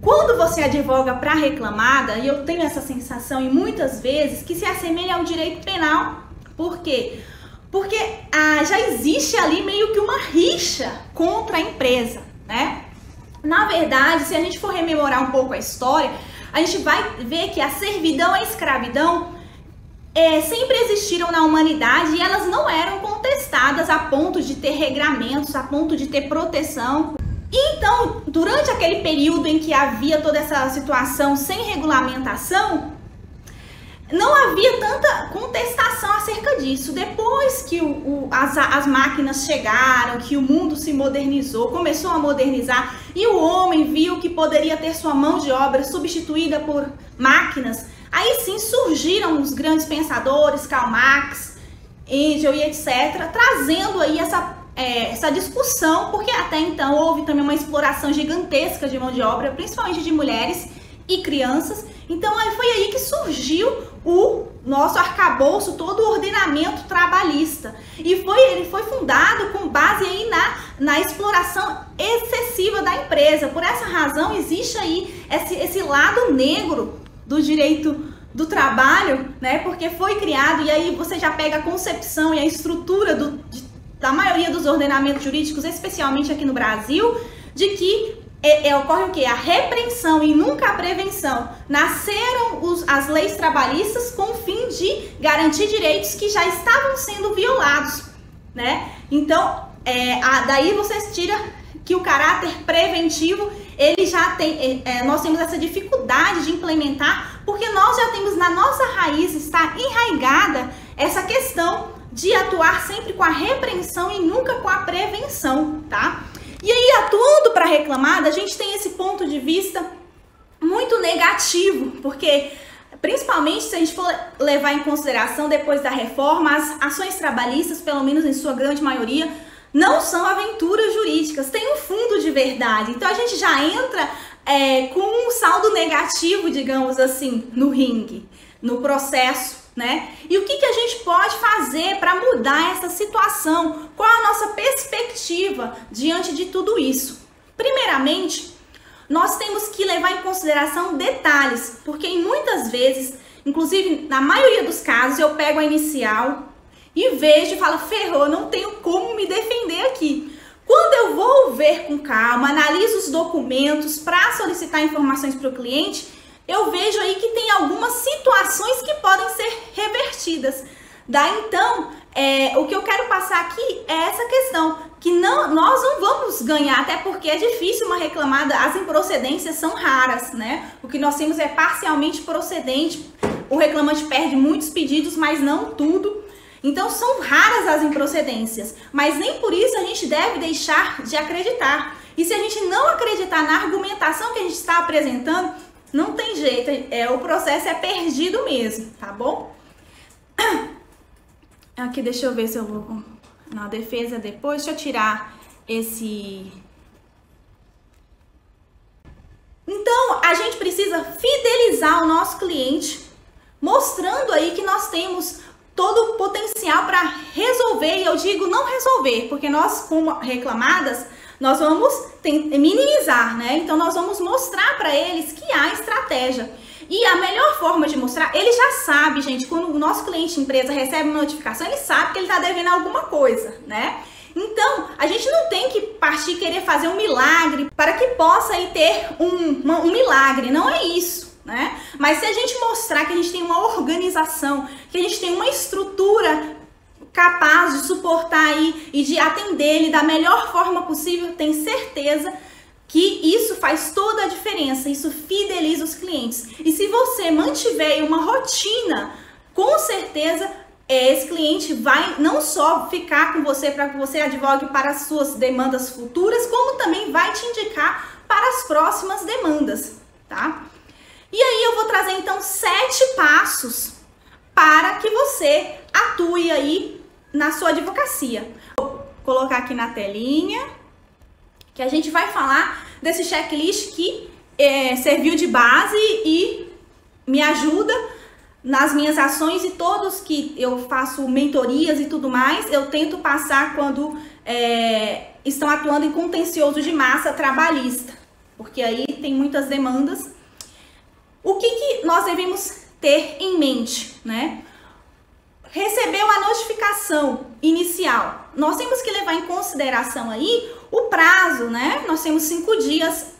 Quando você advoga para reclamada, e eu tenho essa sensação e muitas vezes que se assemelha ao direito penal. Por quê? Porque já existe ali meio que uma rixa contra a empresa, né? Na verdade, se a gente for rememorar um pouco a história, a gente vai ver que a servidão e a escravidão sempre existiram na humanidade e elas não eram contestadas a ponto de ter regramentos, a ponto de ter proteção. Então, durante aquele período em que havia toda essa situação sem regulamentação, não havia tanta contestação acerca disso. Depois que as máquinas chegaram, que o mundo se modernizou, começou a modernizar e o homem viu que poderia ter sua mão de obra substituída por máquinas, aí sim surgiram os grandes pensadores, Karl Marx, Engels e etc., trazendo aí essa discussão, porque até então houve também uma exploração gigantesca de mão de obra, principalmente de mulheres e crianças. Então foi aí que surgiu o nosso arcabouço, todo o ordenamento trabalhista. E ele foi fundado com base aí na exploração excessiva da empresa. Por essa razão existe aí esse lado negro do direito do trabalho, né? Porque foi criado, e aí você já pega a concepção e a estrutura da maioria dos ordenamentos jurídicos, especialmente aqui no Brasil, de que ocorre o quê? A repreensão e nunca a prevenção. Nasceram as leis trabalhistas com o fim de garantir direitos que já estavam sendo violados, né? Então, daí você tira que o caráter preventivo, ele já tem, nós temos essa dificuldade de implementar, porque nós já temos na nossa raiz, está enraigada essa questão de atuar sempre com a repreensão e nunca com a prevenção, tá? E aí, atuando para reclamada, a gente tem esse ponto de vista muito negativo, porque principalmente se a gente for levar em consideração depois da reforma, as ações trabalhistas, pelo menos em sua grande maioria, não são aventuras jurídicas, tem um fundo de verdade. Então a gente já entra com um saldo negativo, digamos assim, no ringue, no processo, né? E o que a gente pode fazer para mudar essa situação? Qual a nossa perspectiva diante de tudo isso? Primeiramente, nós temos que levar em consideração detalhes, porque muitas vezes, inclusive na maioria dos casos, eu pego a inicial e vejo e falo, ferrou, não tenho como me defender aqui. Quando eu vou ver com calma, analiso os documentos para solicitar informações para o cliente, eu vejo aí que tem algumas situações que podem ser revertidas. Daí então, o que eu quero passar aqui é essa questão, que nós não vamos ganhar, até porque é difícil uma reclamada, as improcedências são raras, né? O que nós temos é parcialmente procedente, o reclamante perde muitos pedidos, mas não tudo. Então são raras as improcedências, mas nem por isso a gente deve deixar de acreditar. E se a gente não acreditar na argumentação que a gente está apresentando, não tem jeito, o processo é perdido mesmo, tá bom? Aqui, deixa eu ver se eu vou na defesa depois, deixa eu tirar esse... Então, a gente precisa fidelizar o nosso cliente, mostrando aí que nós temos todo o potencial para resolver, e eu digo não resolver, porque nós, como reclamadas, nós vamos minimizar, né? Então, nós vamos mostrar para eles que há estratégia. E a melhor forma de mostrar, ele já sabe, gente, quando o nosso cliente empresa recebe uma notificação, ele sabe que ele está devendo alguma coisa, né? Então, a gente não tem que partir querer fazer um milagre para que possa aí ter um milagre, não é isso, né? Mas se a gente mostrar que a gente tem uma organização, que a gente tem uma estrutura capaz de suportar aí e de atender ele da melhor forma possível, tenho certeza que isso faz toda a diferença, isso fideliza os clientes. E se você mantiver uma rotina, com certeza esse cliente vai não só ficar com você para que você advogue para as suas demandas futuras, como também vai te indicar para as próximas demandas, tá? E aí eu vou trazer então 7 passos para que você atue aí na sua advocacia. Vou colocar aqui na telinha, que a gente vai falar desse checklist que serviu de base e me ajuda nas minhas ações, e todos que eu faço mentorias e tudo mais, eu tento passar quando estão atuando em contencioso de massa trabalhista, porque aí tem muitas demandas. O que nós devemos ter em mente, né? Recebeu a notificação inicial, nós temos que levar em consideração aí o prazo, né? Nós temos 5 dias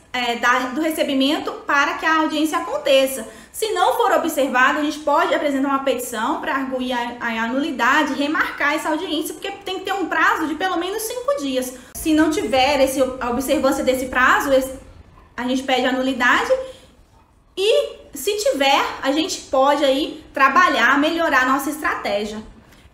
do recebimento para que a audiência aconteça. Se não for observado, a gente pode apresentar uma petição para arguir a anulidade, remarcar essa audiência, porque tem que ter um prazo de pelo menos 5 dias. Se não tiver a observância desse prazo, a gente pede a anulidade, e se tiver, a gente pode aí trabalhar, melhorar a nossa estratégia.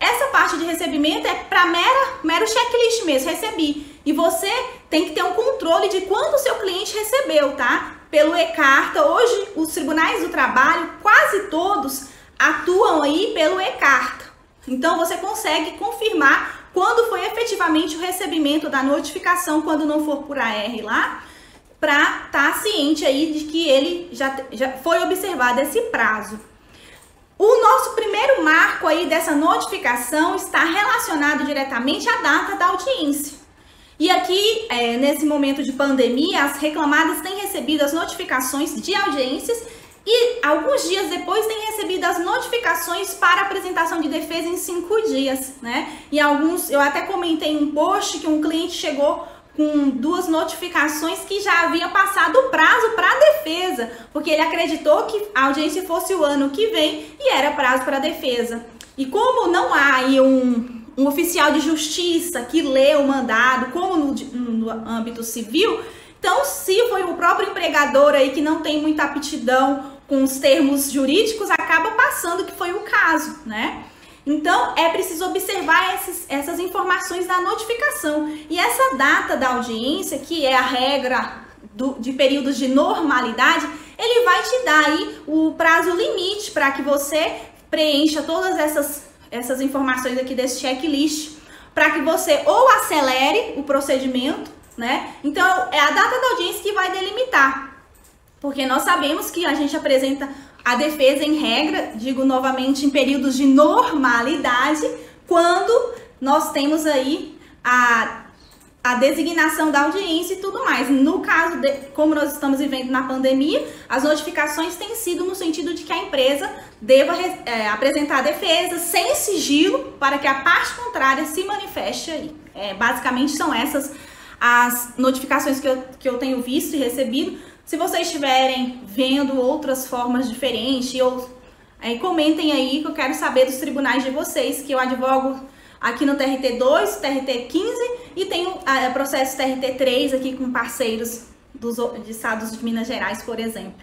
Essa parte de recebimento é para mero checklist mesmo, recebi. E você tem que ter um controle de quanto o seu cliente recebeu, tá? Pelo e-carta. Hoje, os tribunais do trabalho, quase todos, atuam aí pelo e-carta. Então, você consegue confirmar quando foi efetivamente o recebimento da notificação, quando não for por AR lá, para estar ciente aí de que ele já foi observado esse prazo. O nosso primeiro marco aí dessa notificação está relacionado diretamente à data da audiência. E aqui, nesse momento de pandemia, as reclamadas têm recebido as notificações de audiências e alguns dias depois têm recebido as notificações para apresentação de defesa em 5 dias, né? E alguns, eu até comentei em um post que um cliente chegou com 2 notificações que já havia passado o prazo para a defesa, porque ele acreditou que a audiência fosse o ano que vem e era prazo para a defesa. E como não há aí um oficial de justiça que lê o mandado, como no âmbito civil, então se foi o próprio empregador aí que não tem muita aptidão com os termos jurídicos, acaba passando que foi o caso, né? Então, é preciso observar essas informações da notificação. E essa data da audiência, que é a regra de períodos de normalidade, ele vai te dar aí o prazo limite para que você preencha todas essas informações aqui desse checklist, para que você ou acelere o procedimento, né? Então, é a data da audiência que vai delimitar. Porque nós sabemos que a gente apresenta a defesa em regra, digo novamente, em períodos de normalidade, quando nós temos aí a designação da audiência e tudo mais. No caso, como nós estamos vivendo na pandemia, as notificações têm sido no sentido de que a empresa deva apresentar a defesa sem sigilo para que a parte contrária se manifeste aí. Basicamente são essas as notificações que eu tenho visto e recebido. Se vocês estiverem vendo outras formas diferentes, comentem aí que eu quero saber dos tribunais de vocês, que eu advogo aqui no TRT2, TRT15 e tenho processo TRT3 aqui com parceiros de estados de Minas Gerais, por exemplo.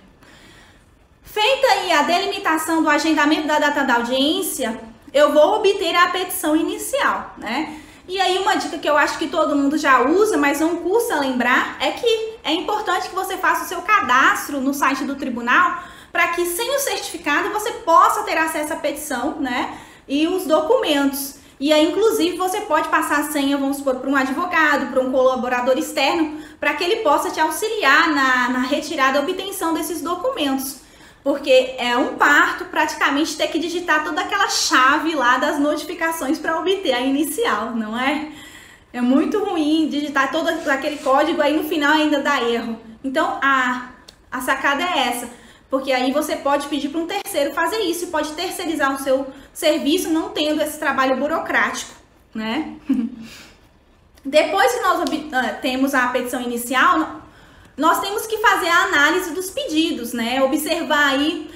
Feita aí a delimitação do agendamento da data da audiência, eu vou obter a petição inicial, né? E aí uma dica que eu acho que todo mundo já usa, mas não custa lembrar, é que é importante que você faça o seu cadastro no site do tribunal, para que sem o certificado você possa ter acesso à petição, né? E os documentos. E aí, inclusive, você pode passar a senha, vamos supor, para um advogado, para um colaborador externo, para que ele possa te auxiliar na retirada e obtenção desses documentos. Porque é um parto praticamente ter que digitar toda aquela chave lá das notificações para obter a inicial, não é? É muito ruim digitar todo aquele código, aí no final ainda dá erro. Então, a sacada é essa, porque aí você pode pedir para um terceiro fazer isso e pode terceirizar o seu serviço não tendo esse trabalho burocrático, né? Depois que nós temos a petição inicial, nós temos que fazer a análise dos pedidos, né? Observar aí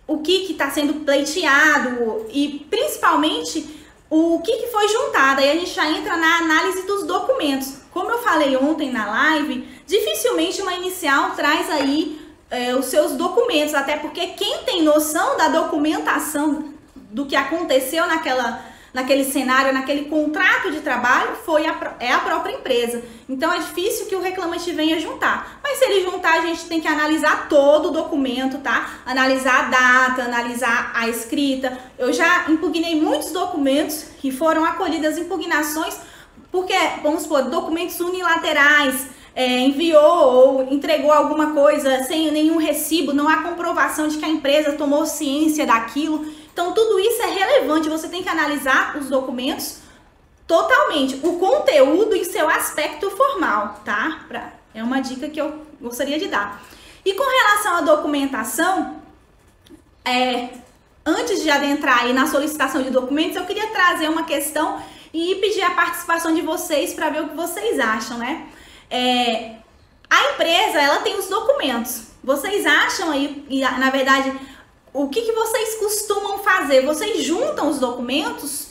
o que está sendo pleiteado e principalmente o que foi juntado. Aí a gente já entra na análise dos documentos. Como eu falei ontem na live, dificilmente uma inicial traz aí os seus documentos, até porque quem tem noção da documentação do que aconteceu naquele cenário, naquele contrato de trabalho, é a própria empresa. Então é difícil que o reclamante venha juntar. Mas se ele juntar, a gente tem que analisar todo o documento, tá? Analisar a data, analisar a escrita. Eu já impugnei muitos documentos que foram acolhidas impugnações, porque, vamos supor, documentos unilaterais, enviou ou entregou alguma coisa sem nenhum recibo, não há comprovação de que a empresa tomou ciência daquilo. Então, tudo isso é relevante, você tem que analisar os documentos totalmente, o conteúdo e seu aspecto formal, tá? É uma dica que eu gostaria de dar. E com relação à documentação, antes de adentrar aí na solicitação de documentos, eu queria trazer uma questão e pedir a participação de vocês para ver o que vocês acham, né? A empresa, ela tem os documentos. Vocês acham aí, na verdade, o que vocês costumam fazer? Vocês juntam os documentos?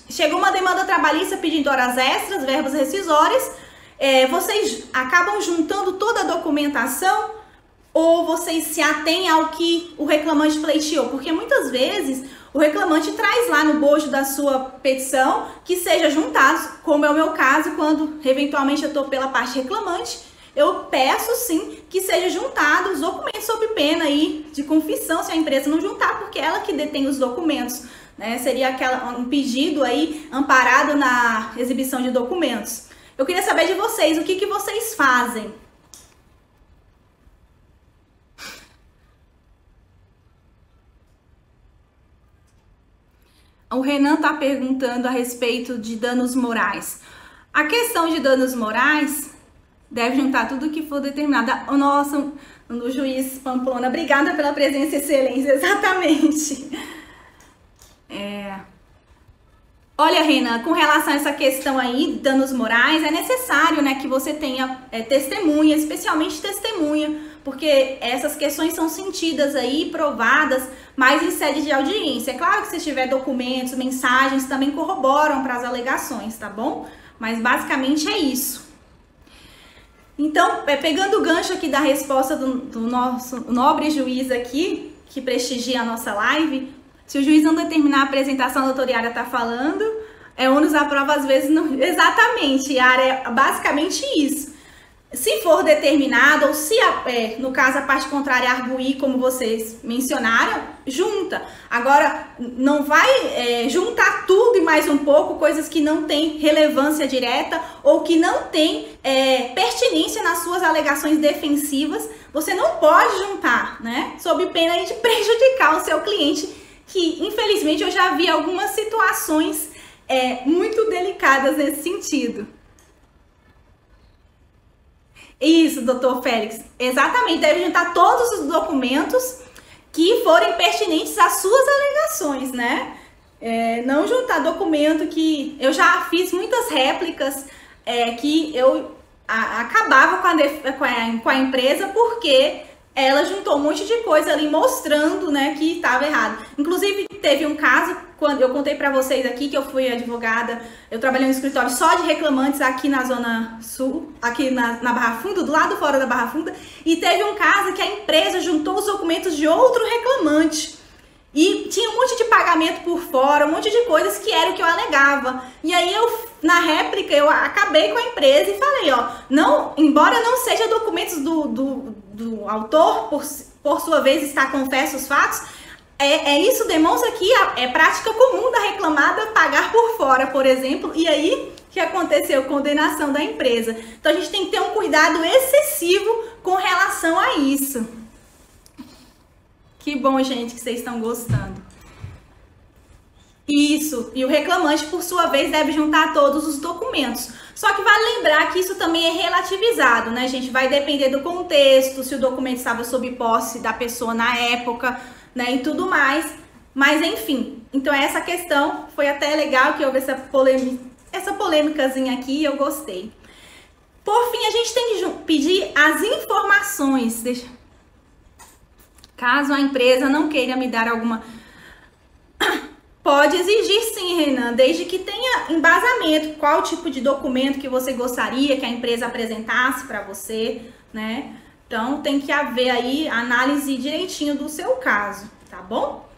Chegou uma demanda trabalhista pedindo horas extras, verbas rescisórias. Vocês acabam juntando toda a documentação ou vocês se atêm ao que o reclamante pleiteou? Porque muitas vezes o reclamante traz lá no bojo da sua petição que seja juntado, como é o meu caso, quando eventualmente eu estou pela parte reclamante, eu peço sim que seja juntado os documentos sob pena aí de confissão se a empresa não juntar, porque ela que detém os documentos, né? Seria um pedido aí amparado na exibição de documentos. Eu queria saber de vocês, o que vocês fazem? O Renan está perguntando a respeito de danos morais. A questão de danos morais deve juntar tudo que for determinado. Nossa, o juiz Pamplona, obrigada pela presença, excelência, exatamente. Olha, Renan, com relação a essa questão aí, danos morais, é necessário, né, que você tenha testemunha, especialmente testemunha, porque essas questões são sentidas aí, provadas, mas em sede de audiência. É claro que se tiver documentos, mensagens, também corroboram para as alegações, tá bom? Mas basicamente é isso. Então, pegando o gancho aqui da resposta do nosso nobre juiz aqui, que prestigia a nossa live, se o juiz não determinar a apresentação, a doutora Yara está falando, ônus da prova às vezes não... Exatamente, Yara, é basicamente isso. Se for determinado, ou se, no caso, a parte contrária arguir, como vocês mencionaram, junta. Agora, não vai juntar tudo e mais um pouco, coisas que não têm relevância direta ou que não têm pertinência nas suas alegações defensivas. Você não pode juntar, né? Sob pena de prejudicar o seu cliente, que, infelizmente, eu já vi algumas situações muito delicadas nesse sentido. Isso, doutor Félix, exatamente, deve juntar todos os documentos que forem pertinentes às suas alegações, né? Não juntar documento que... Eu já fiz muitas réplicas que eu acabava com a empresa porque ela juntou um monte de coisa ali mostrando, né, que estava errado. Inclusive, teve um caso, quando eu contei para vocês aqui, que eu fui advogada, eu trabalhei no escritório só de reclamantes aqui na Zona Sul, aqui na Barra Funda, do lado fora da Barra Funda, e teve um caso que a empresa juntou os documentos de outro reclamante. E tinha um monte de pagamento por fora, um monte de coisas que era o que eu alegava. E aí na réplica, eu acabei com a empresa e falei, ó, embora não seja documentos do autor, por sua vez está confesso os fatos, isso demonstra que é prática comum da reclamada pagar por fora, por exemplo, e aí que aconteceu condenação da empresa. Então a gente tem que ter um cuidado excessivo com relação a isso. Que bom, gente, que vocês estão gostando. Isso, e o reclamante, por sua vez, deve juntar todos os documentos. Só que vale lembrar que isso também é relativizado, né, gente? Vai depender do contexto, se o documento estava sob posse da pessoa na época, né, e tudo mais. Mas, enfim, então essa questão foi até legal que houve essa polêmicazinha aqui e eu gostei. Por fim, a gente tem que pedir as informações. Caso a empresa não queira me dar alguma... Pode exigir sim, Renan, desde que tenha embasamento, qual tipo de documento que você gostaria que a empresa apresentasse para você, né? Então, tem que haver aí análise direitinho do seu caso, tá bom?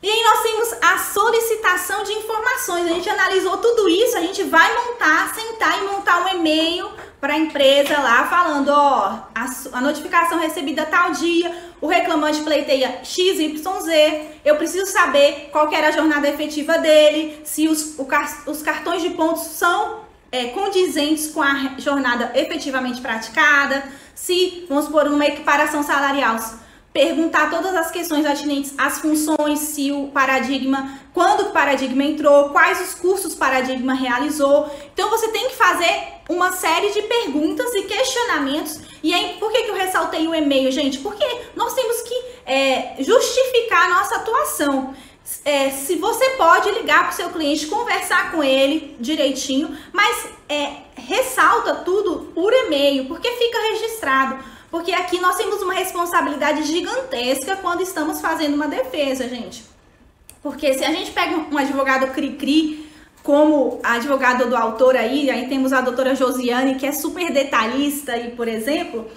E aí nós temos a solicitação de informações. A gente analisou tudo isso, a gente vai sentar e montar um e-mail para a empresa lá falando, ó, a notificação recebida tal dia, o reclamante pleiteia XYZ, eu preciso saber qual que era a jornada efetiva dele, se os cartões de pontos são condizentes com a jornada efetivamente praticada, se, vamos supor, uma equiparação salarial, perguntar todas as questões atinentes às funções, se o paradigma, quando o paradigma entrou, quais os cursos o paradigma realizou. Então você tem que fazer uma série de perguntas e questionamentos. E aí, por que eu ressaltei o e-mail, gente? Porque nós temos que justificar a nossa atuação. Se você pode ligar para o seu cliente, conversar com ele direitinho, mas ressalta tudo por e-mail, porque fica registrado. Porque aqui nós temos uma responsabilidade gigantesca quando estamos fazendo uma defesa, gente. Porque se a gente pega um advogado cri-cri, como a advogada do autor aí temos a doutora Josiane, que é super detalhista, aí, por exemplo,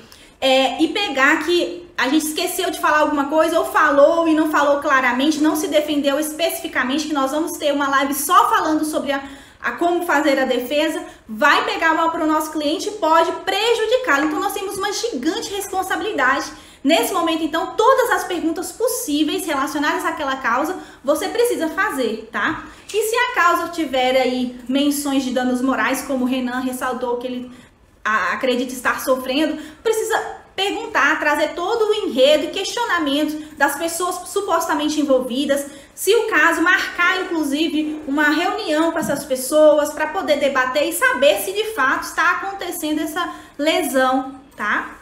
e pegar que a gente esqueceu de falar alguma coisa, ou falou e não falou claramente, não se defendeu especificamente, que nós vamos ter uma live só falando sobre a como fazer a defesa, vai pegar mal para o nosso cliente e pode prejudicá-lo. Então, nós temos uma gigante responsabilidade. Nesse momento, então, todas as perguntas possíveis relacionadas àquela causa, você precisa fazer, tá? E se a causa tiver aí menções de danos morais, como o Renan ressaltou que ele acredita estar sofrendo, precisa perguntar, trazer todo o enredo e questionamento das pessoas supostamente envolvidas, se o caso, marcar inclusive uma reunião com essas pessoas para poder debater e saber se de fato está acontecendo essa lesão, tá?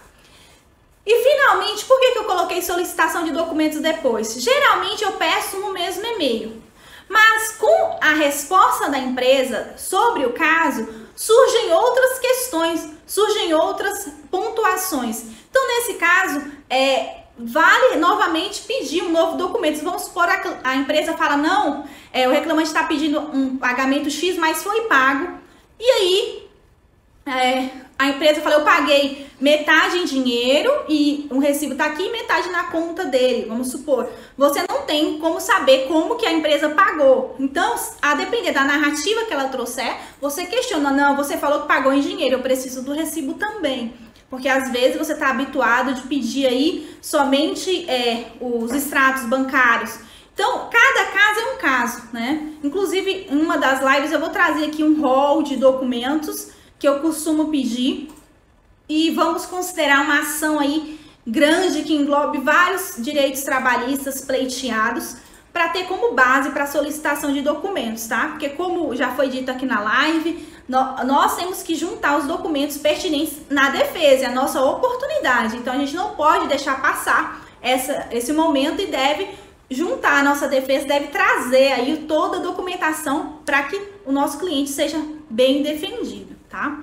E finalmente, por que eu coloquei solicitação de documentos depois? Geralmente eu peço no mesmo e-mail, mas com a resposta da empresa sobre o caso, surgem outras questões, surgem outras pontuações. Então, nesse caso, vale novamente pedir um novo documento. Vamos supor a empresa fala, não, o reclamante está pedindo um pagamento X, mas foi pago. E aí, a empresa fala, eu paguei metade em dinheiro e um recibo está aqui e metade na conta dele, vamos supor. Você não tem como saber como que a empresa pagou. Então, a depender da narrativa que ela trouxer, você questiona, não, você falou que pagou em dinheiro, eu preciso do recibo também. Porque às vezes você está habituado de pedir aí somente os extratos bancários. Então, cada caso é um caso, né? Inclusive, em uma das lives eu vou trazer aqui um rol de documentos que eu costumo pedir. E vamos considerar uma ação aí grande que englobe vários direitos trabalhistas pleiteados para ter como base para solicitação de documentos, tá? Porque como já foi dito aqui na live, nós temos que juntar os documentos pertinentes na defesa, é a nossa oportunidade. Então, a gente não pode deixar passar esse momento e deve juntar a nossa defesa, deve trazer aí toda a documentação para que o nosso cliente seja bem defendido, tá?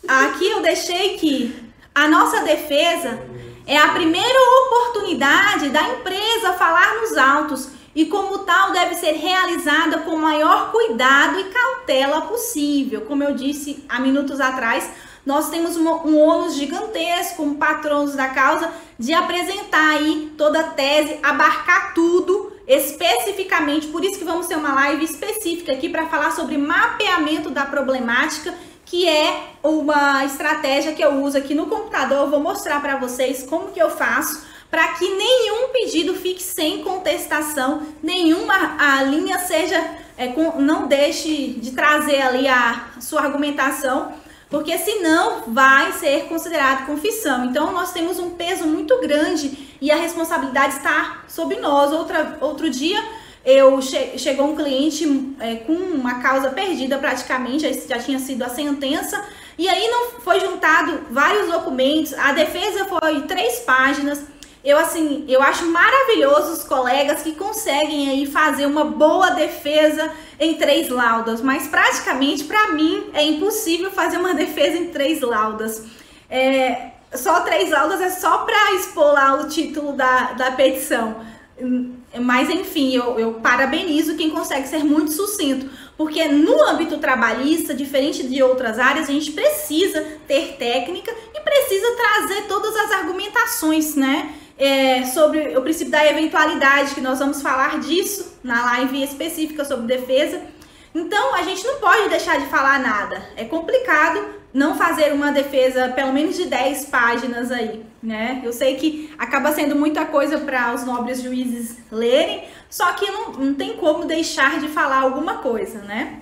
Aqui eu deixei que a nossa defesa é a primeira oportunidade da empresa falar nos autos e, como tal, deve ser realizada com o maior cuidado e cautela possível. Como eu disse há minutos atrás, nós temos um ônus gigantesco como patronos da causa de apresentar aí toda a tese, abarcar tudo especificamente. Por isso que vamos ter uma live específica aqui para falar sobre mapeamento da problemática, que é uma estratégia que eu uso aqui no computador. Eu vou mostrar para vocês como que eu faço para que nenhum pedido fique sem contestação, nenhuma linha seja, não deixe de trazer ali a sua argumentação, porque senão vai ser considerado confissão. Então, nós temos um peso muito grande e a responsabilidade está sobre nós. Outro dia, chegou um cliente com uma causa perdida praticamente, já tinha sido a sentença, e aí não foi juntado vários documentos, a defesa foi 3 páginas. Eu acho maravilhoso os colegas que conseguem aí fazer uma boa defesa em 3 laudas, mas praticamente para mim é impossível fazer uma defesa em 3 laudas. Só 3 laudas é só para expor lá o título da petição. Mas enfim, eu parabenizo quem consegue ser muito sucinto, porque no âmbito trabalhista, diferente de outras áreas, a gente precisa ter técnica e precisa trazer todas as argumentações, né? Sobre o princípio da eventualidade, que nós vamos falar disso na live específica sobre defesa. Então, a gente não pode deixar de falar nada. É complicado não fazer uma defesa pelo menos de 10 páginas aí, né? Eu sei que acaba sendo muita coisa para os nobres juízes lerem, só que não tem como deixar de falar alguma coisa, né?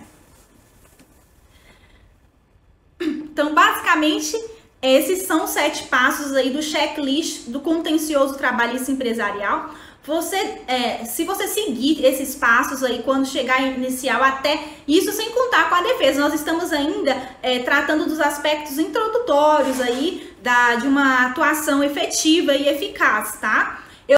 Então, basicamente, esses são 7 passos aí do checklist do contencioso trabalhista empresarial. se você seguir esses passos aí, quando chegar inicial, até isso sem contar com a defesa, nós estamos ainda tratando dos aspectos introdutórios aí de uma atuação efetiva e eficaz, tá?